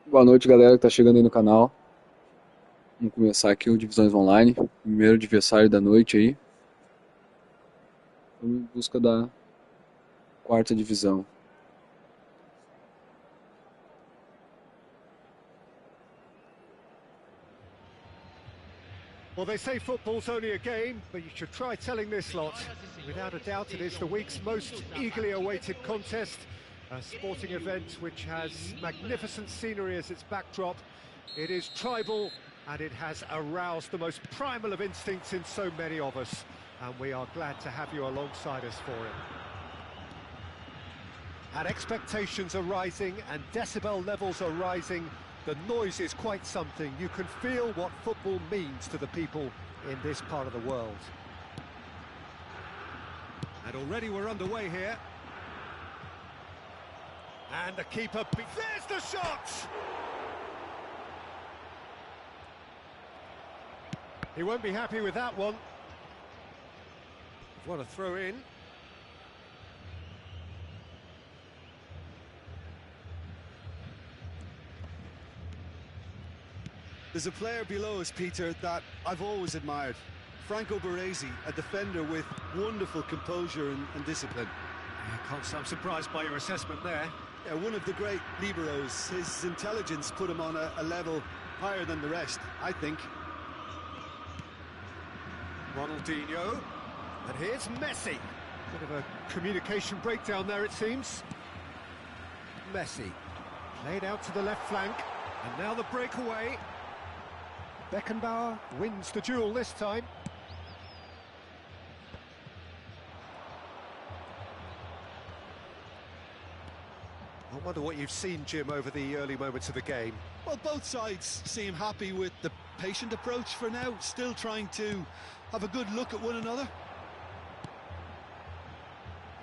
Boa noite, galera que tá chegando aí no canal. Vamos começar aqui o Divisões Online, primeiro adversário da noite aí. Vamos em busca da quarta divisão. Well, they say football's only a game, but you should try telling this lot. Without a doubt, it is the week's most eagerly awaited contest, a sporting event which has magnificent scenery as its backdrop. It is tribal, and it has aroused the most primal of instincts in so many of us, and we are glad to have you alongside us for it. And expectations are rising, and decibel levels are rising. The noise is quite something. You can feel what football means to the people in this part of the world. And already we're underway here. And the keeper... There's the shot! He won't be happy with that one. What a throw in. There's a player below us, Peter, that I've always admired. Franco Baresi, a defender with wonderful composure and discipline. I'm surprised by your assessment there. Yeah, one of the great liberos. His intelligence put him on a level higher than the rest, I think. Ronaldinho. And here's Messi. Bit of a communication breakdown there, it seems. Messi. Played out to the left flank. And now the breakaway. Beckenbauer wins the duel this time. I wonder what you've seen, Jim, over the early moments of the game. Well, both sides seem happy with the patient approach for now, still trying to have a good look at one another.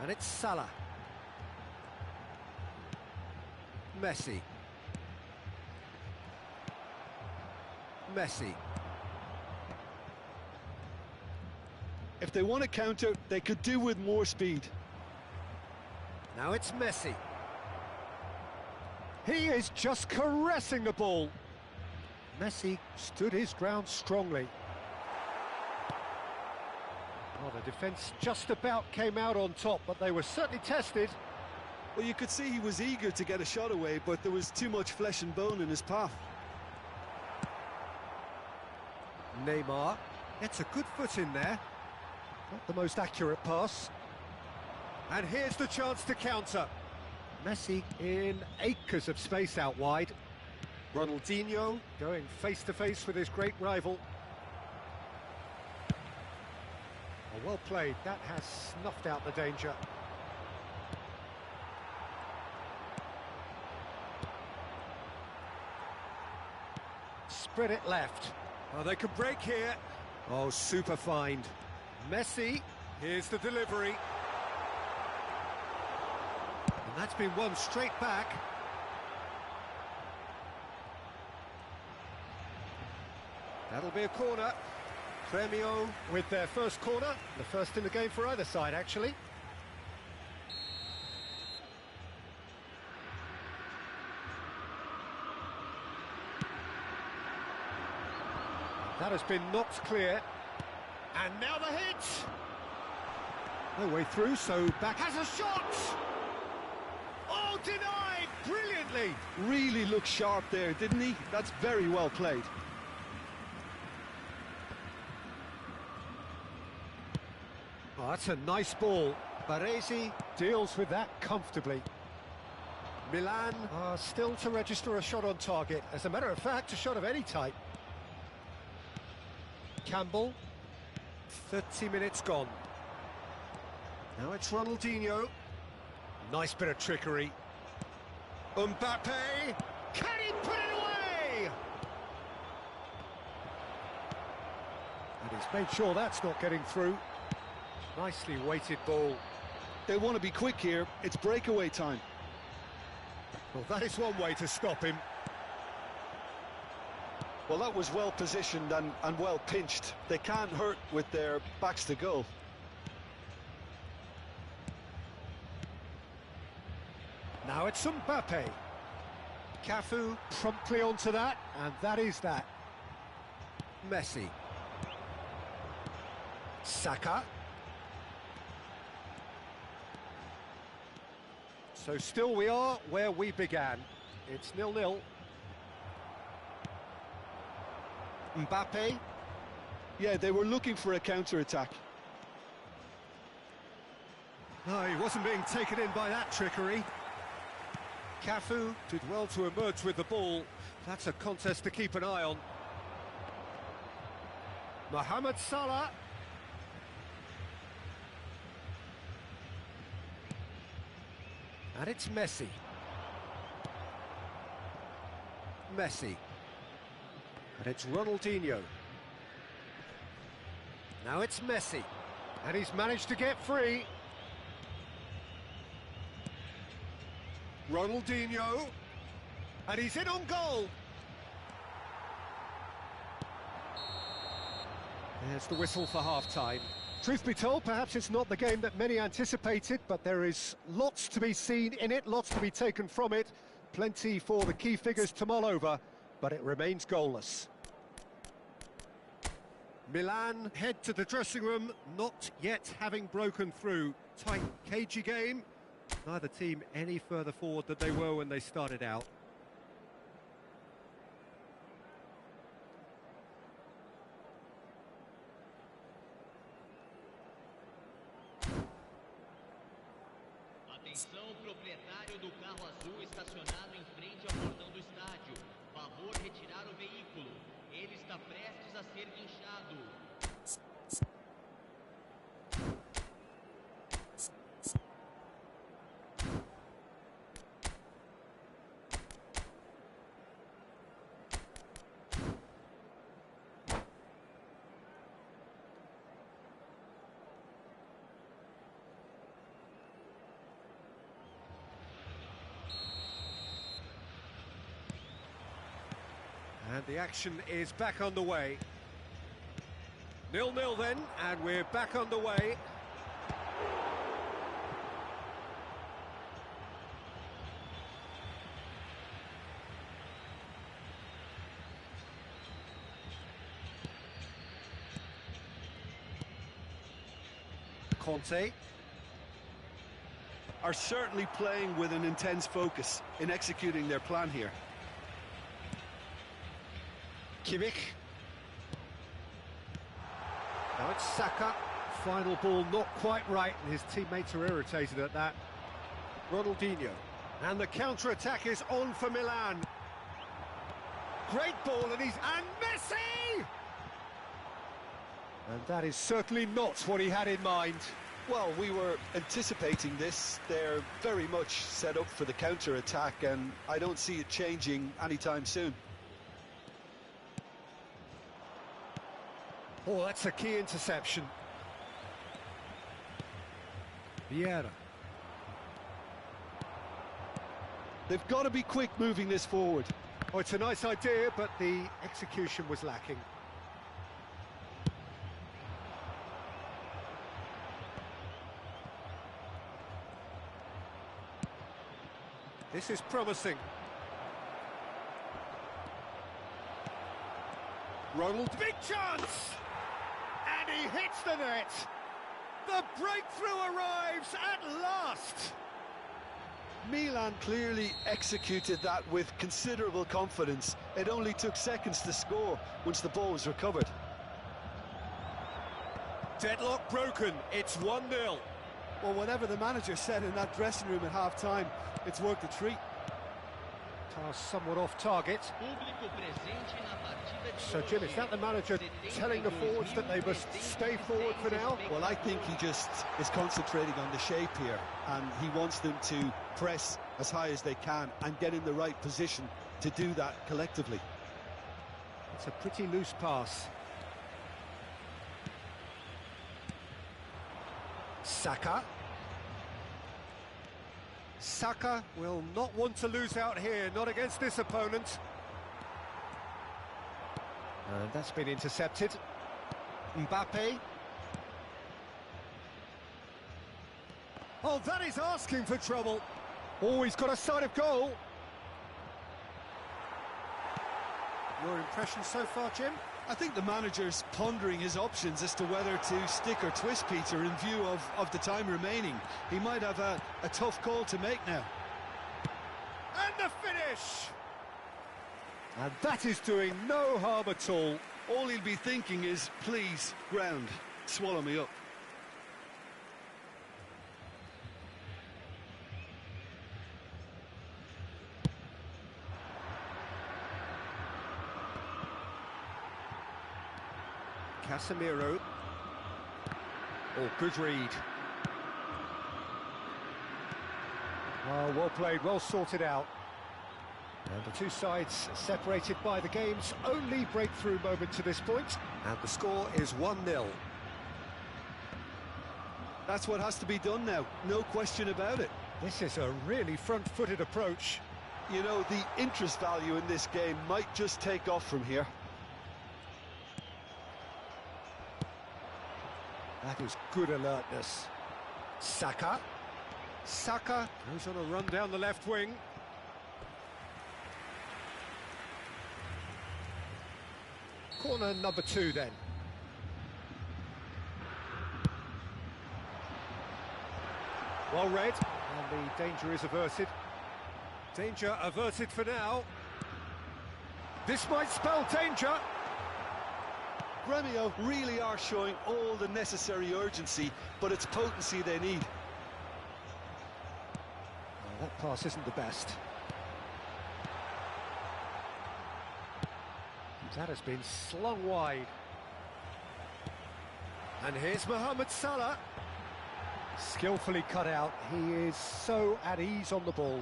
And it's Salah. Messi. Messi. If they want to counter, they could do with more speed. Now it's Messi. He is just caressing the ball. Messi stood his ground strongly. Well, the defence just about came out on top, but they were certainly tested. Well, you could see he was eager to get a shot away, but there was too much flesh and bone in his path. Neymar gets a good foot in there. Not the most accurate pass. And here's the chance to counter. Messi in acres of space out wide. Ronaldinho going face-to-face with his great rival. Oh, well played. That has snuffed out the danger. Spread it left. Oh, they can break here. Oh, super find. Messi, here's the delivery. And that's been won straight back. That'll be a corner. Premio with their first corner. The first in the game for either side, actually. That has been knocked clear. And now the hit! No way through, so back has a shot! Oh, denied! Brilliantly! Really looked sharp there, didn't he? That's very well played. Oh, that's a nice ball. Baresi deals with that comfortably. Milan are still to register a shot on target. As a matter of fact, a shot of any type. Campbell, 30 minutes gone. Now it's Ronaldinho. Nice bit of trickery. Mbappe, can he put it away? And he's made sure that's not getting through. Nicely weighted ball. They want to be quick here. It's breakaway time. Well, that is one way to stop him. Well, that was well positioned and well pinched. They can't hurt with their backs to goal. Now it's Mbappe. Cafu promptly onto that, and that is that. Messi. Saka. So still we are where we began. It's 0-0. Mbappe. Yeah, they were looking for a counter-attack. No, he wasn't being taken in by that trickery. Cafu did well to emerge with the ball. That's a contest to keep an eye on. Mohamed Salah. And it's Messi. Messi. And it's Ronaldinho. Now it's Messi. And he's managed to get free. Ronaldinho. And he's in on goal. There's the whistle for half-time. Truth be told, perhaps it's not the game that many anticipated, but there is lots to be seen in it, lots to be taken from it. Plenty for the key figures to mull over, but it remains goalless. Milan head to the dressing room, not yet having broken through. Tight, cagey game. Neither team any further forward than they were when they started out. Atenção, proprietário do carro azul estacionado em frente ao portão do estádio. Favor retirar o veículo. Ele está prestes a ser guinchado. And the action is back underway. 0-0 then, and we're back underway. Conte. Are certainly playing with an intense focus in executing their plan here. Kimmich. Now it's Saka. Final ball not quite right, and his teammates are irritated at that. Ronaldinho. And the counter-attack is on for Milan. Great ball, and And Messi! And that is certainly not what he had in mind. Well, we were anticipating this. They're very much set up for the counter-attack, and I don't see it changing anytime soon. Oh, that's a key interception. Bora. They've got to be quick moving this forward. Oh, it's a nice idea, but the execution was lacking. This is promising. Ronald, big chance! And he hits the net! The breakthrough arrives at last! Milan clearly executed that with considerable confidence. It only took seconds to score once the ball was recovered. Deadlock broken, it's 1-0. Well, whatever the manager said in that dressing room at half-time, it's worked a treat. Pass somewhat off target. So, Jim, is that the manager telling the forwards that they must stay forward for now? Well, I think he just is concentrating on the shape here, and he wants them to press as high as they can and get in the right position to do that collectively. It's a pretty loose pass. Saka. Saka will not want to lose out here, not against this opponent. And that's been intercepted. Mbappe. Oh, that is asking for trouble. Oh, he's got a sight of goal. Your impression so far, Jim? I think the manager's pondering his options as to whether to stick or twist Peter in view of the time remaining. He might have a tough call to make now. And the finish! And that is doing no harm at all. All he'll be thinking is, please, ground, swallow me up. Casemiro. Oh, good read. Oh, well played, well sorted out. And the two sides separated by the game's only breakthrough moment to this point. And the score is 1-0. That's what has to be done now, no question about it. This is a really front-footed approach. You know, the interest value in this game might just take off from here. That is good alertness. Saka. Saka goes on a run down the left wing. Corner number 2 then. Well read, and the danger is averted. Danger averted for now. This might spell danger. Gremio really are showing all the necessary urgency, but it's potency they need. Oh, that pass isn't the best. That has been slung wide. And here's Mohamed Salah. Skillfully cut out. He is so at ease on the ball.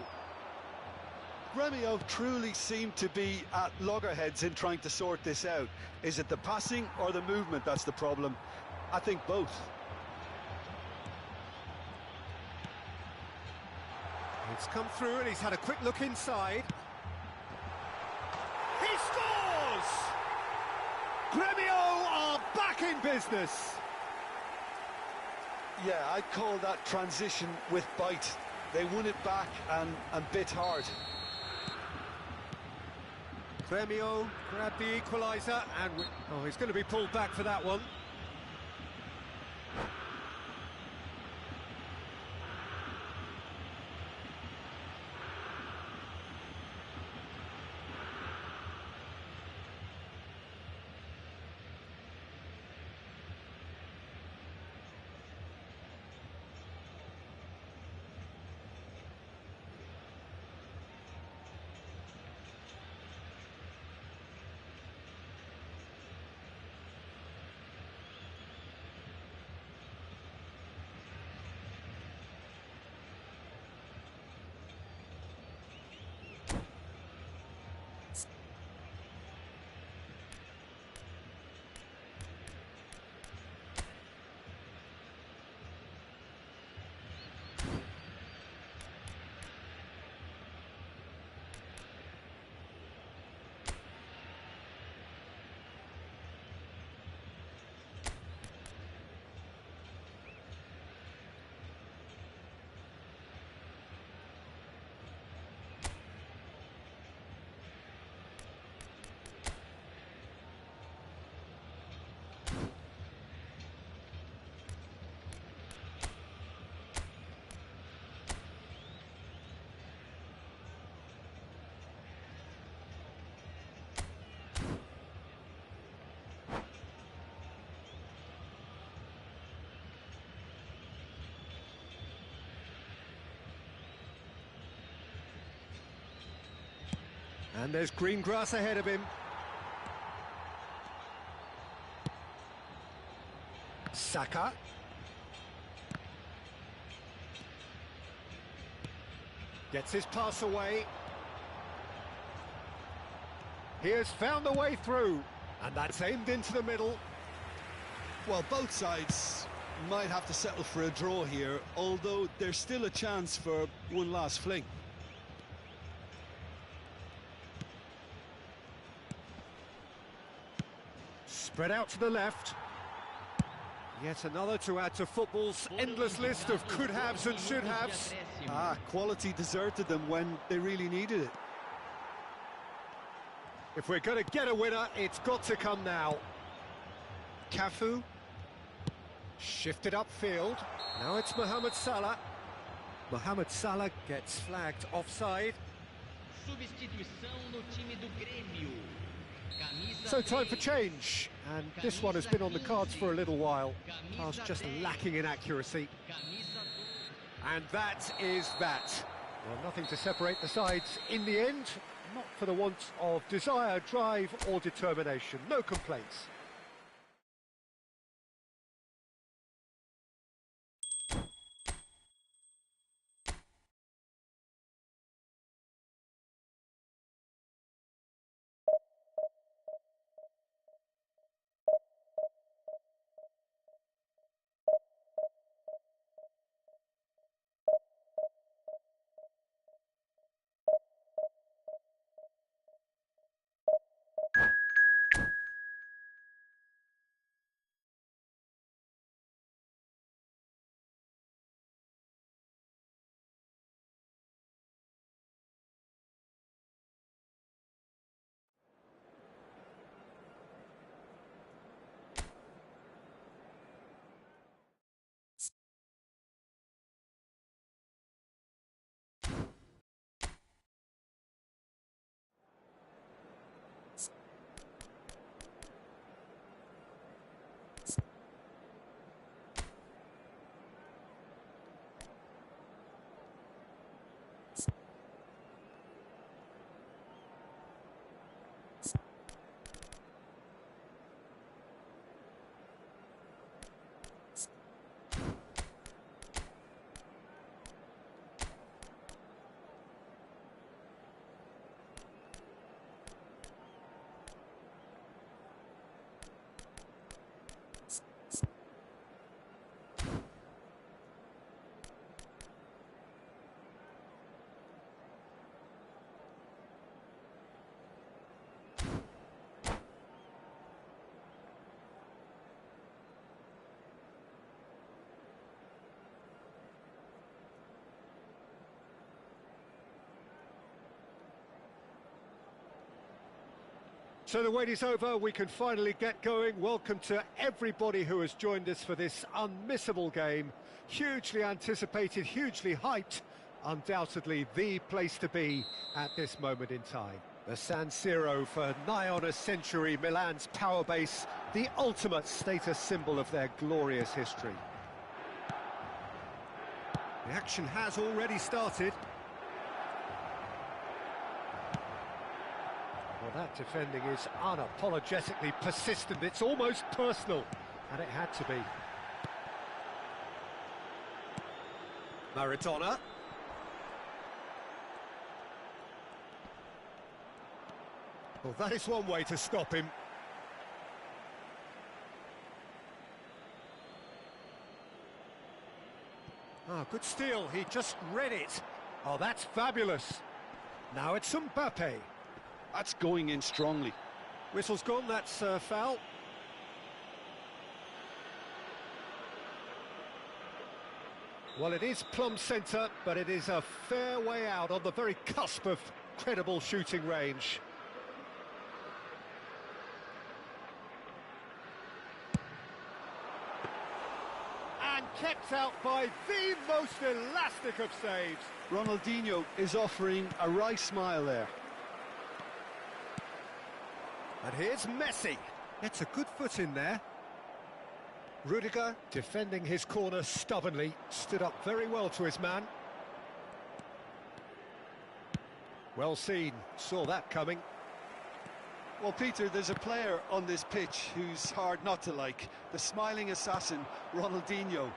Gremio truly seem to be at loggerheads in trying to sort this out. Is it the passing or the movement that's the problem? I think both. It's come through and he's had a quick look inside. He scores! Gremio are back in business. Yeah, I'd call that transition with bite. They won it back and bit hard. Gremio grabbed the equaliser and... oh, he's going to be pulled back for that one. And there's green grass ahead of him. Saka. Gets his pass away. He has found the way through. And that's aimed into the middle. Well, both sides might have to settle for a draw here, although there's still a chance for one last fling. Spread out to the left. Yet another to add to football's endless list of could-haves and should-haves. Quality deserted them when they really needed it. If we're going to get a winner, it's got to come now. Cafu. Shifted upfield. Now it's Mohamed Salah. Mohamed Salah gets flagged offside. Substituição no time do Grêmio. Camisa So time for 3. change, and this one has been on the cards for a little while. Pass just lacking in accuracy. Camisa 2. And that is that. Well, nothing to separate the sides in the end, not for the want of desire, drive or determination. No complaints. So the wait is over, we can finally get going. Welcome to everybody who has joined us for this unmissable game. Hugely anticipated, hugely hyped, undoubtedly the place to be at this moment in time. The San Siro for nigh on a century, Milan's power base, the ultimate status symbol of their glorious history. The action has already started. Well, that defending is unapologetically persistent. It's almost personal, and it had to be. Maradona. Well, that is one way to stop him. Ah, good steal. He just read it. Oh, that's fabulous. Now it's Mbappe. That's going in strongly. Whistle's gone, that's foul. Well, it is plumb centre, but it is a fair way out on the very cusp of credible shooting range. And kept out by the most elastic of saves. Ronaldinho is offering a wry smile there. And here's Messi. Gets a good foot in there. Rudiger, defending his corner stubbornly, stood up very well to his man. Well seen, saw that coming. Well, Peter, there's a player on this pitch who's hard not to like. The smiling assassin, Ronaldinho.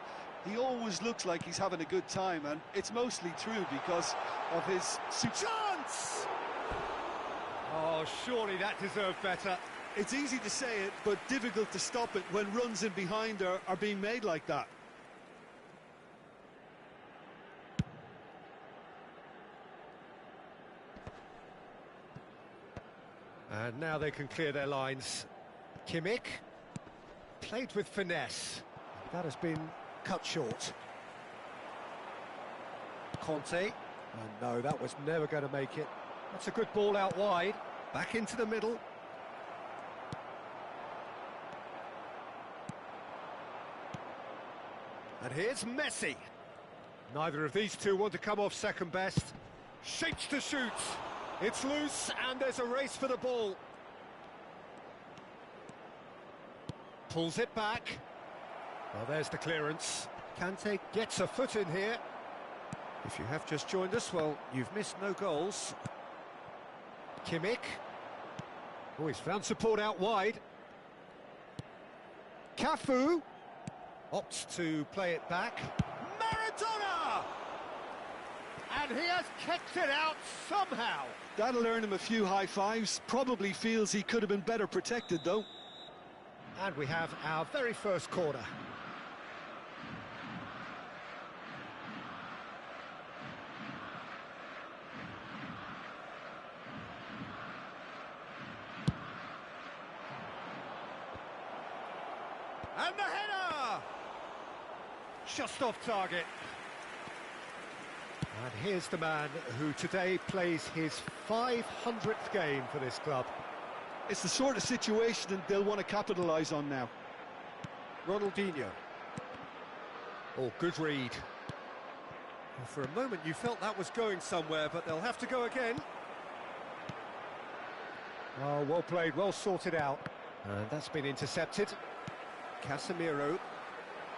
He always looks like he's having a good time, and it's mostly true because of his chance! Oh, surely that deserved better. It's easy to say it, but difficult to stop it when runs in behind are being made like that. And now they can clear their lines. Kimmich played with finesse. That has been cut short. Conte. And no, that was never going to make it. That's a good ball out wide. Back into the middle. And here's Messi. Neither of these two want to come off second best. Shapes to shoot. It's loose and there's a race for the ball. Pulls it back. Well, there's the clearance. Kante gets a foot in here. If you have just joined us, well, you've missed no goals. Kimmich. Oh, he's found support out wide. Cafu opts to play it back. Maradona! And he has kicked it out somehow. That'll earn him a few high fives. Probably feels he could have been better protected, though. And we have our very first corner. And the header! Just off target. And here's the man who today plays his 500th game for this club. It's the sort of situation that they'll want to capitalise on now. Ronaldinho. Oh, good read. Well, for a moment you felt that was going somewhere, but they'll have to go again. Oh, well played, well sorted out. And that's been intercepted. Casemiro.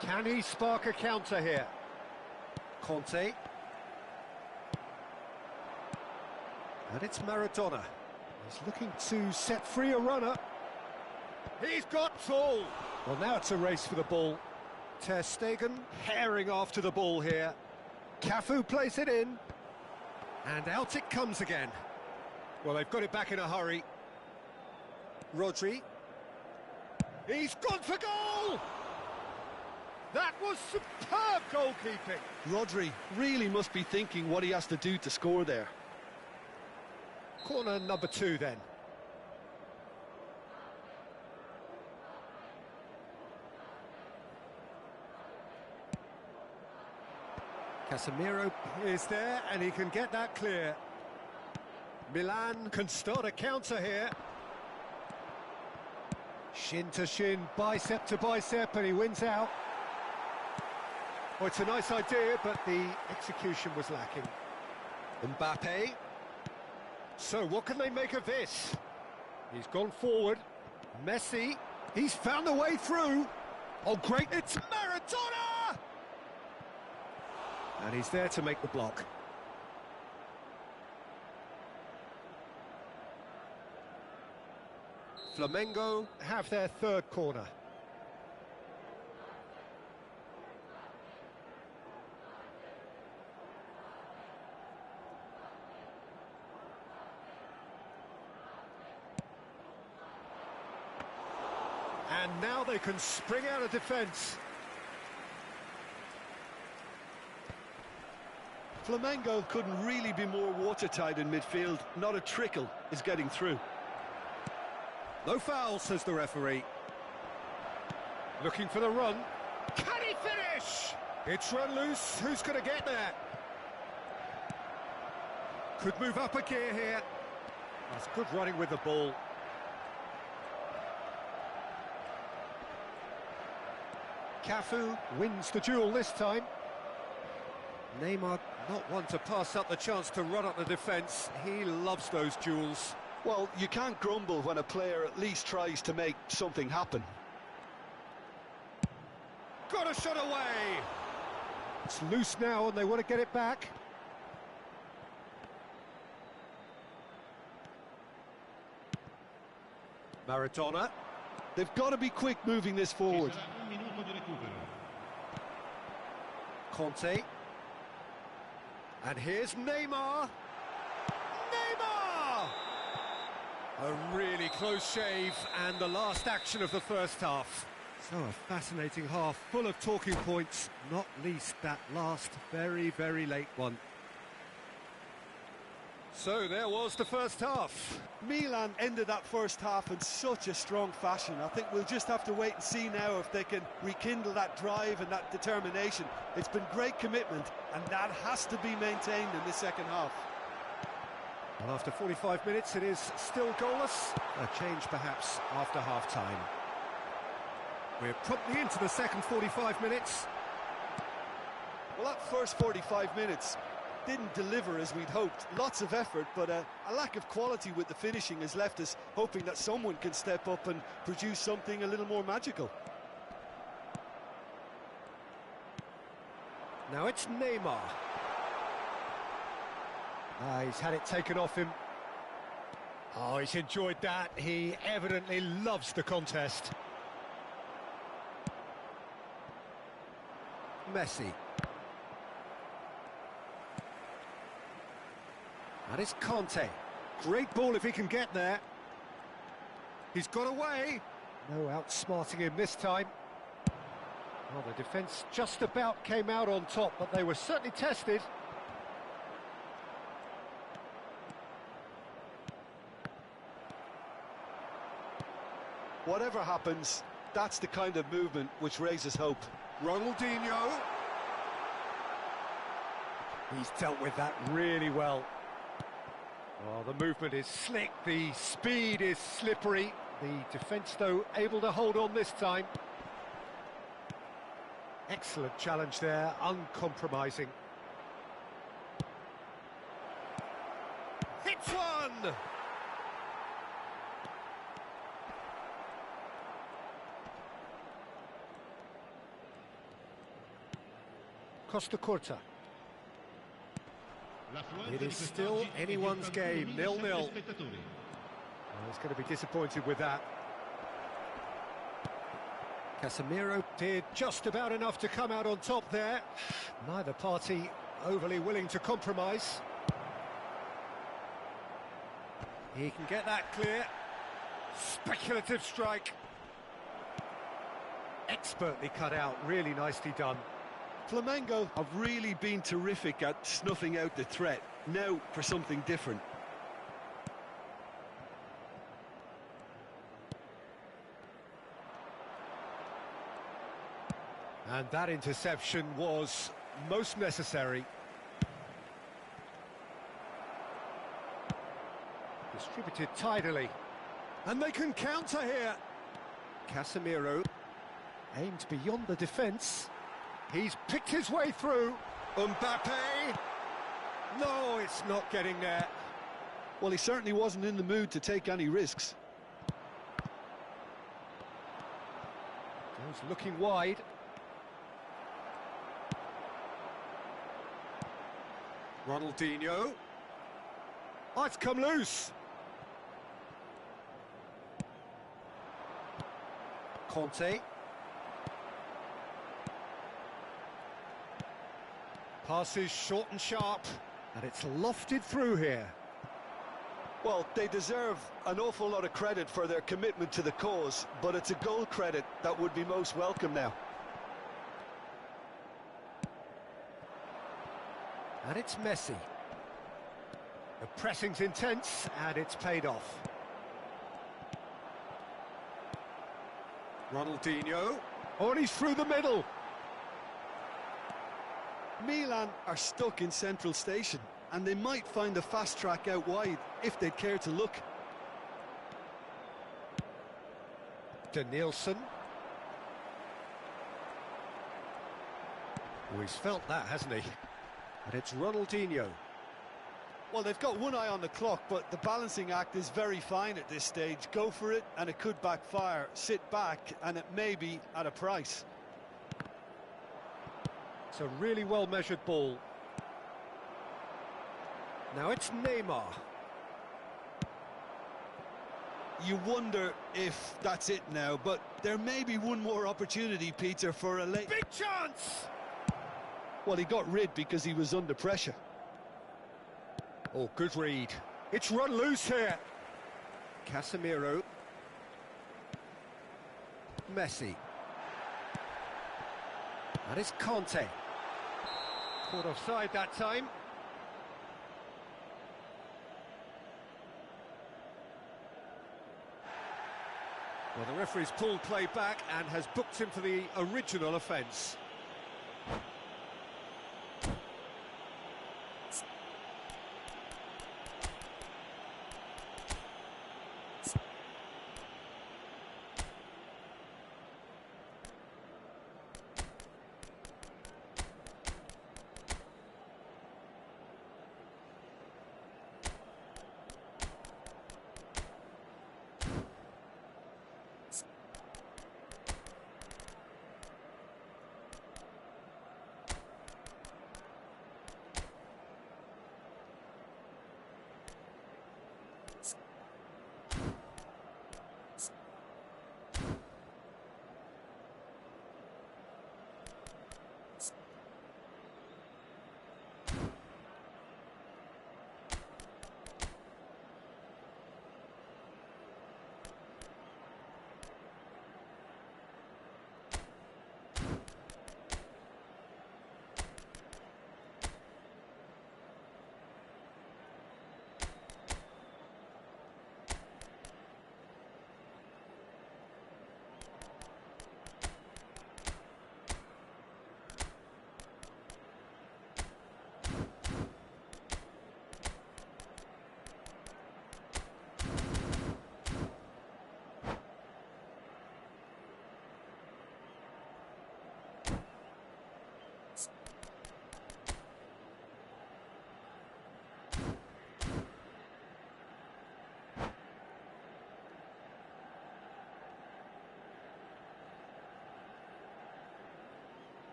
Can he spark a counter here? Conte. And it's Maradona. He's looking to set free a runner. He's got tall. Well, now it's a race for the ball. Ter Stegen herring after the ball here. Cafu plays it in. And out it comes again. Well, they've got it back in a hurry. Rodri. He's gone for goal! That was superb goalkeeping. Rodri really must be thinking what he has to do to score there. Corner number 2 then. Casemiro is there and he can get that clear. Milan can start a counter here. Shin to shin, bicep to bicep, and he wins out. Well, it's a nice idea, but the execution was lacking. Mbappe. So, what can they make of this? He's gone forward. Messi. He's found a way through. Oh, great. It's Maradona! And he's there to make the block. Flamengo have their third corner. And now they can spring out of defence. Flamengo couldn't really be more watertight in midfield. Not a trickle is getting through. No foul, says the referee. Looking for the run. Can he finish? It's run loose. Who's going to get there? Could move up a gear here. That's good running with the ball. Cafu wins the duel this time. Neymar not one to pass up the chance to run up the defence. He loves those duels. Well, you can't grumble when a player at least tries to make something happen. Got a shot away! It's loose now and they want to get it back. Maradona. They've got to be quick moving this forward. Conte. And here's Neymar. Neymar! A really close shave and the last action of the first half. So a fascinating half, full of talking points, not least that last very, very late one. So there was the first half. Milan ended that first half in such a strong fashion. I think we'll just have to wait and see now if they can rekindle that drive and that determination. It's been great commitment, and that has to be maintained in the second half. Well, after 45 minutes, it is still goalless. A change, perhaps, after half-time. We're promptly into the second 45 minutes. Well, that first 45 minutes didn't deliver as we'd hoped. Lots of effort, but a lack of quality with the finishing has left us hoping that someone can step up and produce something a little more magical. Now it's Neymar. He's had it taken off him. Oh, he's enjoyed that. He evidently loves the contest. Messi. That is Conte. Great ball if he can get there. He's got away. No outsmarting him this time. Well, the defence just about came out on top, but they were certainly tested. Whatever happens, that's the kind of movement which raises hope. Ronaldinho. He's dealt with that really well. Oh, the movement is slick, the speed is slippery. The defence, though, able to hold on this time. Excellent challenge there, uncompromising. Hits one! Costa Curta. It is still anyone's game, 0-0. Well, he's going to be disappointed with that. Casemiro did just about enough to come out on top there. Neither party overly willing to compromise. He can get that clear. Speculative strike. Expertly cut out, really nicely done. Flamengo have really been terrific at snuffing out the threat. Now for something different. And that interception was most necessary. Distributed tidily. And they can counter here. Casemiro aimed beyond the defence. He's picked his way through. Mbappe. No, it's not getting there. Well, he certainly wasn't in the mood to take any risks. He's looking wide. Ronaldinho. Oh, it's come loose. Conte. Passes short and sharp, and it's lofted through here. Well, they deserve an awful lot of credit for their commitment to the cause, but it's a goal credit that would be most welcome now. And it's Messi. The pressing's intense, and it's paid off. Ronaldinho. Oh, and he's through the middle. Milan are stuck in central station, and they might find a fast track out wide if they'd care to look. Danielson. Oh, he's felt that, hasn't he? And it's Ronaldinho. Well, they've got one eye on the clock, but the balancing act is very fine at this stage. Go for it, and it could backfire. Sit back, and it may be at a price. It's a really well-measured ball. Now it's Neymar. You wonder if that's it now, but there may be one more opportunity, Peter, for a late... Big chance! Well, he got rid because he was under pressure. Oh, good read. It's run loose here. Casemiro. Messi. That is Conte. Caught offside that time. Well, the referee's pulled play back and has booked him for the original offence.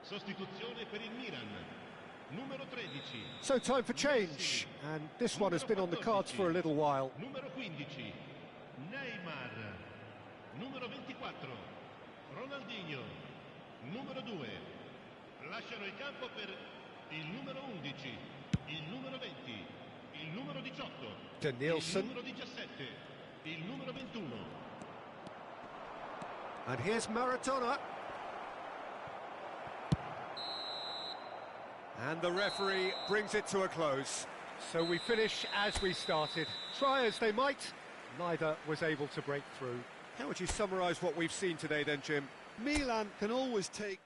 Sostituzione per il Milan, numero 13. So time for change, and this one has been on the cards for a little while. Numero 15, Neymar. Numero 24, Ronaldinho. Numero 2, lasciano il campo per il numero 11, il numero 20, il numero 18, De Nielsen. il numero 17, il numero 21. And here's Maradona. And the referee brings it to a close. So we finish as we started. Try as they might, neither was able to break through. How would you summarise what we've seen today then, Jim? Milan can always take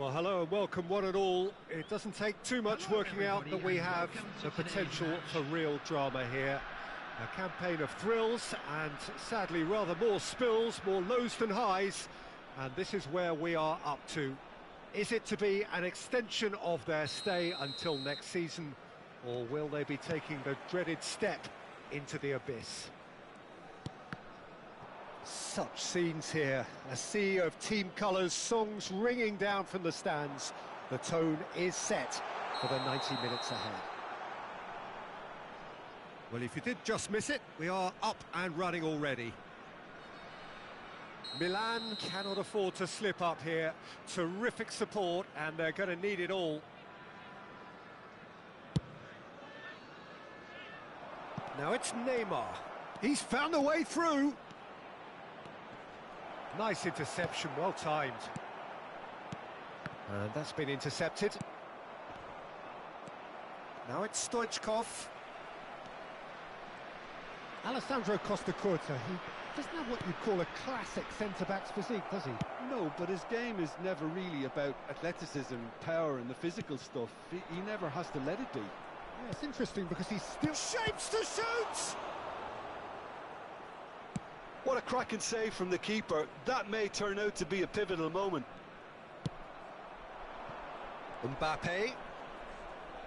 Well, hello and welcome one and all. It doesn't take too much working out that we have the potential for real drama here. A campaign of thrills and sadly rather more spills, more lows than highs. And this is where we are up to. Is it to be an extension of their stay until next season, or will they be taking the dreaded step into the abyss? Such scenes here, a sea of team colours, songs ringing down from the stands. The tone is set for the 90 minutes ahead. Well, if you did just miss it, we are up and running already. Milan cannot afford to slip up here. Terrific support, and they're going to need it all. Now it's Neymar. He's found a way through. Nice interception, well timed. And that's been intercepted. Now it's Stoichkov. Alessandro Costacurta, he doesn't have what you'd call a classic centre-back's physique, does he? No, but his game is never really about athleticism, power and the physical stuff. He never has to let it be. Yeah, it's interesting because he's still shapes to shoot! What a cracking save from the keeper. That may turn out to be a pivotal moment. Mbappe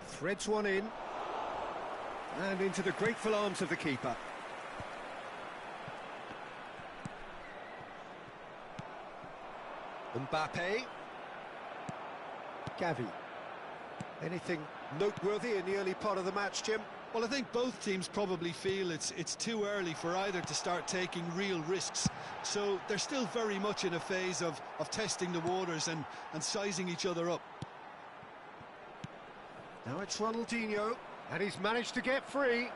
threads one in and into the grateful arms of the keeper. Mbappe. Gavi. Anything noteworthy in the early part of the match, Jim? Well, I think both teams probably feel it's too early for either to start taking real risks. So they're still very much in a phase of testing the waters and sizing each other up. Now it's Ronaldinho, and he's managed to get free.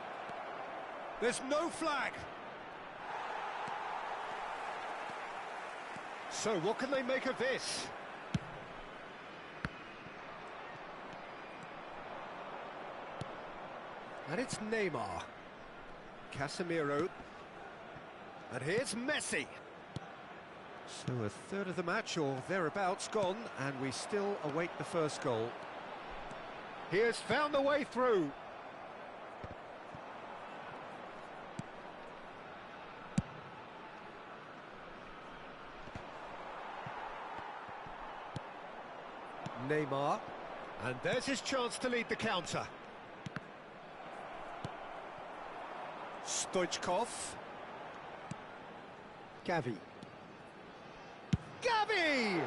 There's no flag. So what can they make of this? And it's Neymar. Casemiro. And here's Messi. So a third of the match or thereabouts gone, and we still await the first goal. He has found the way through. Neymar. And there's his chance to lead the counter. Stoichkov. Gavi. Gavi!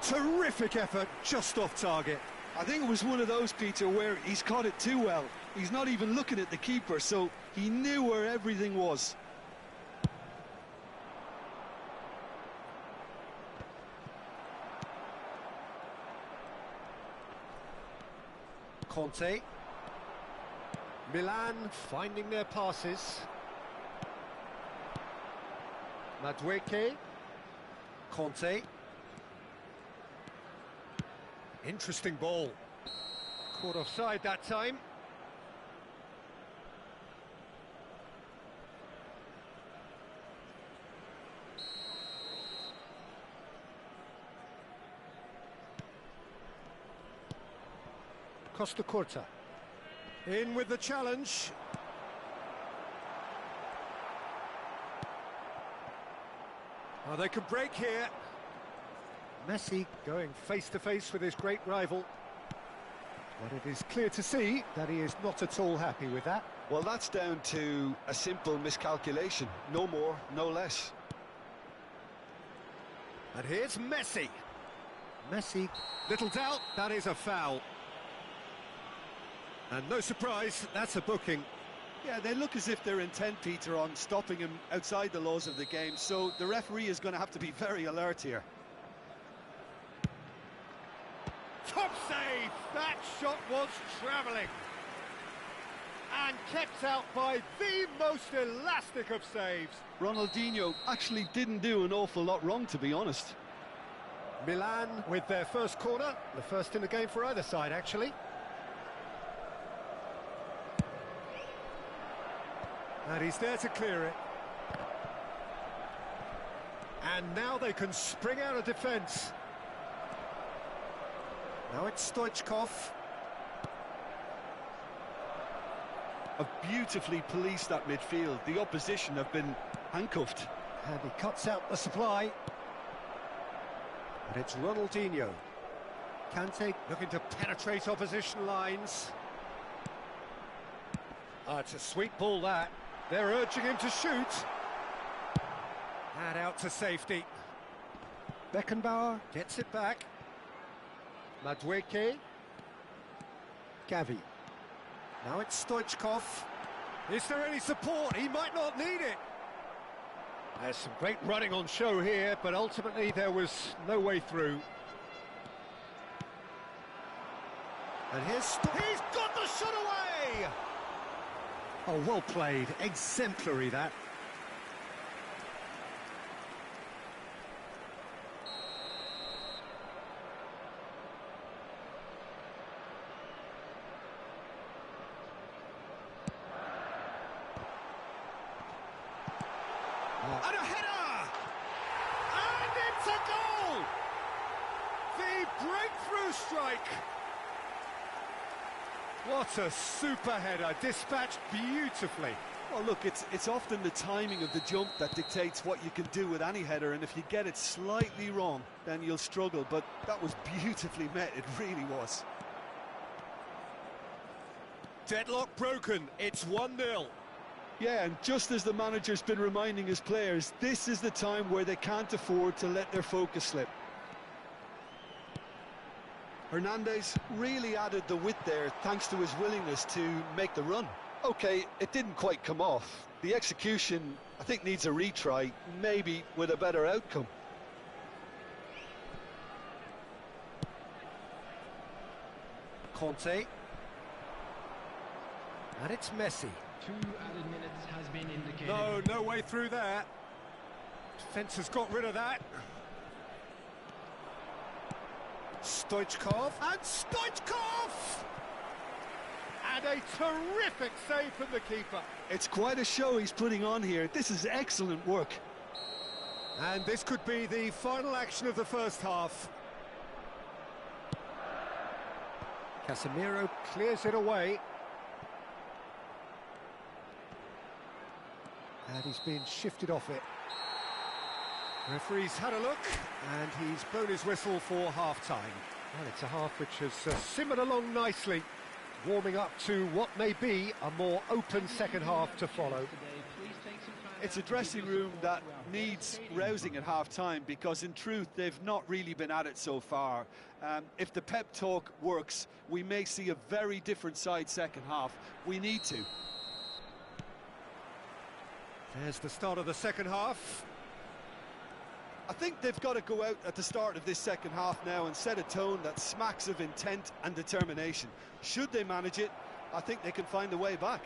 Terrific effort, just off target. I think it was one of those, Peter, where he's caught it too well. He's not even looking at the keeper, so he knew where everything was. Conte. Milan finding their passes. Madueke. Conte. Interesting ball. Caught offside that time. Costacurta. In with the challenge. Oh, they could break here. Messi going face-to-face with his great rival. But it is clear to see that he is not at all happy with that. Well, that's down to a simple miscalculation. No more, no less. And here's Messi. Messi, little doubt, that is a foul. And no surprise, that's a booking. Yeah, they look as if they're intent, Peter, on stopping him outside the laws of the game, so the referee is going to have to be very alert here. Top save! That shot was travelling. And kept out by the most elastic of saves. Ronaldinho actually didn't do an awful lot wrong, to be honest. Milan with their first corner, the first in the game for either side, actually. And he's there to clear it. And now they can spring out of defence. Now it's Stoichkov. Have beautifully policed that midfield. The opposition have been handcuffed. And he cuts out the supply. And it's Ronaldinho. Kante looking to penetrate opposition lines. It's a sweet ball, that. They're urging him to shoot. And out to safety. Beckenbauer gets it back. Madueke. Gavi. Now it's Stoichkov. Is there any support? He might not need it. There's some great running on show here, but ultimately there was no way through. And he's got the shot away! Oh, well played. Exemplary, that. And a header! And it's a goal! The breakthrough strike! What a super header, dispatched beautifully. Well, look, it's often the timing of the jump that dictates what you can do with any header, and if you get it slightly wrong, then you'll struggle, but that was beautifully met, it really was. Deadlock broken, it's 1-0. Yeah, and just as the manager's been reminding his players, this is the time where they can't afford to let their focus slip. Hernandez really added the width there thanks to his willingness to make the run. Okay, it didn't quite come off. The execution, I think, needs a retry, maybe with a better outcome. Conte. And it's Messi. 2 added minutes has been indicated. No way through there. Defence has got rid of that. Stoichkov, and Stoichkov! And a terrific save from the keeper. It's quite a show he's putting on here. This is excellent work. And this could be the final action of the first half. Casemiro clears it away. And he's been shifted off it. Referee's had a look, and he's blown his whistle for half-time. Well, it's a half which has simmered along nicely, warming up to what may be a more open second half to follow. It's a dressing room that needs rousing at half-time, because in truth they've not really been at it so far. If the pep talk works, we may see a very different side second half. We need to. There's the start of the second half. I think they've got to go out at the start of this second half now and set a tone that smacks of intent and determination. Should they manage it, I think they can find a way back.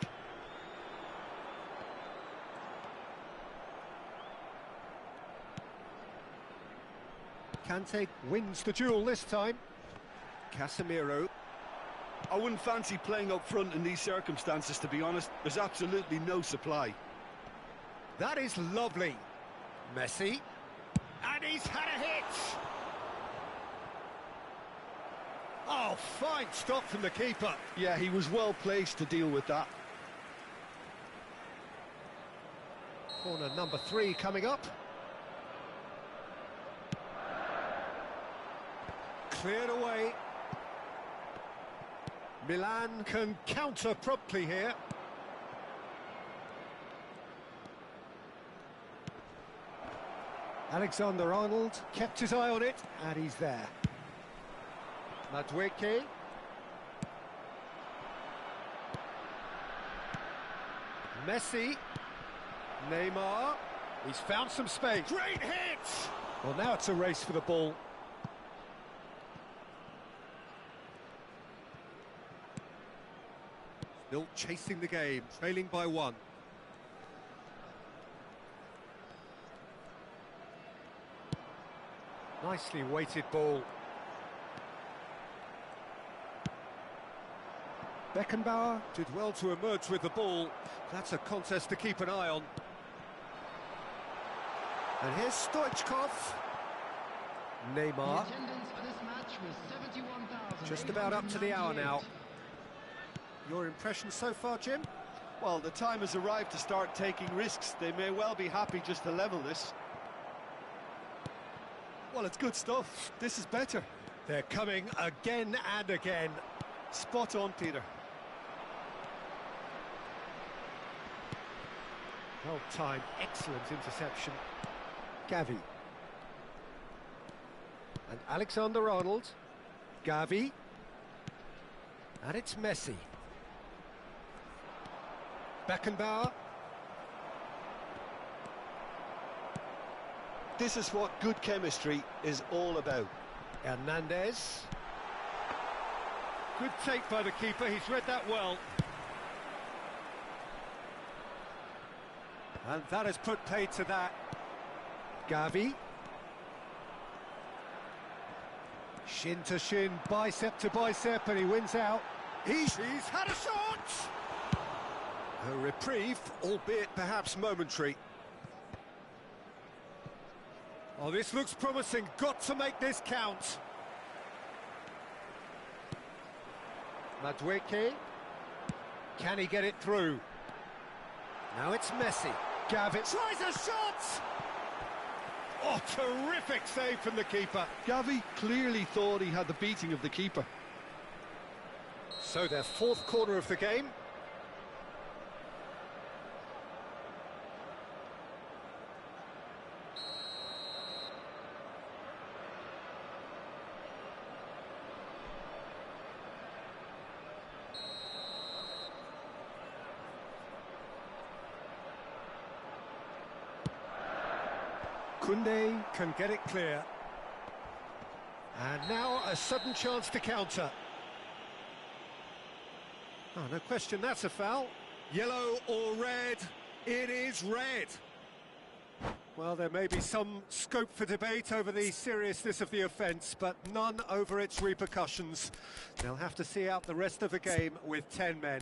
Kante wins the duel this time. Casemiro. I wouldn't fancy playing up front in these circumstances, to be honest. There's absolutely no supply. That is lovely. Messi. And he's had a hit! Oh, fine stop from the keeper. Yeah, he was well placed to deal with that. Corner number 3 coming up. Cleared away. Milan can counter promptly here. Alexander-Arnold kept his eye on it, and he's there. Madueke. Messi. Neymar. He's found some space. Great hit! Well, now it's a race for the ball. Still chasing the game, trailing by 1. Nicely weighted ball. Beckenbauer did well to emerge with the ball. That's a contest to keep an eye on. And here's Stoichkov. Neymar. The attendance for this match match with 71,000. Just about up to the hour now. Your impression so far, Jim? Well, the time has arrived to start taking risks. They may well be happy just to level this. Well, it's good stuff. This is better. They're coming again and again. Spot on, Peter. Well timed, excellent interception. Gavi. And Alexander-Arnold. Gavi. And it's Messi. Beckenbauer. This is what good chemistry is all about. Hernandez. Good take by the keeper, he's read that well. And that has put paid to that. Gavi. Shin to shin, bicep to bicep, and he wins out. He's had a shot! A reprieve, albeit perhaps momentary. Oh, this looks promising. Got to make this count. Madueke. Can he get it through? Now it's Messi. Gavi tries a shot! Oh, terrific save from the keeper. Gavi clearly thought he had the beating of the keeper. So their fourth corner of the game. Koundé can get it clear. And now a sudden chance to counter. Oh, no question, that's a foul. Yellow or red? It is red. Well, there may be some scope for debate over the seriousness of the offence, but none over its repercussions. They'll have to see out the rest of the game with 10 men.